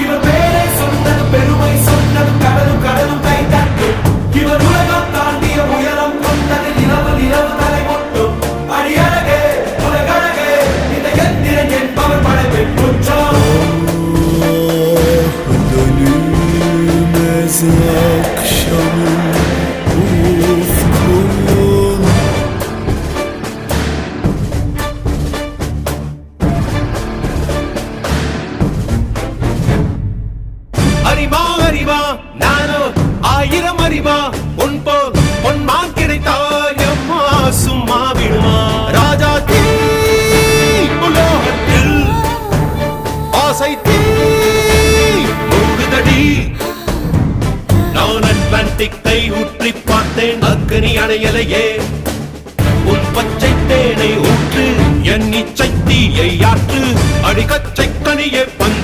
இவர் பேரை சொன்னது பெருமை சொன்னது கடலும் கடலும் கை தட்டும் இவர் உலகம் தாண்டிய உயரம் கொண்டது நிலவு நிலவு தலை மொட்டும் அடியழகே உலகழகே இந்த எந்திரன் என்பவர் படைப்பின் குற்றம் akşamın ufkun அறிவா அறிவா நானோ ஆயிரம் அறிவா உன் போல் பொன்மான் கிடைத்தாயம்மா சும்மா விடுமா ராஜா தீ உலோகத்தில் ஆசை தீ மூடுதடி நான் அட்லாண்டிக்கை ஊற்றி பார்த்தேன் அக்கனி அணையலையே உன் பச்சை தேனை ஊற்று என் இச்சை தீயை ஆற்று அடிக்கச்சை கனியே பந்து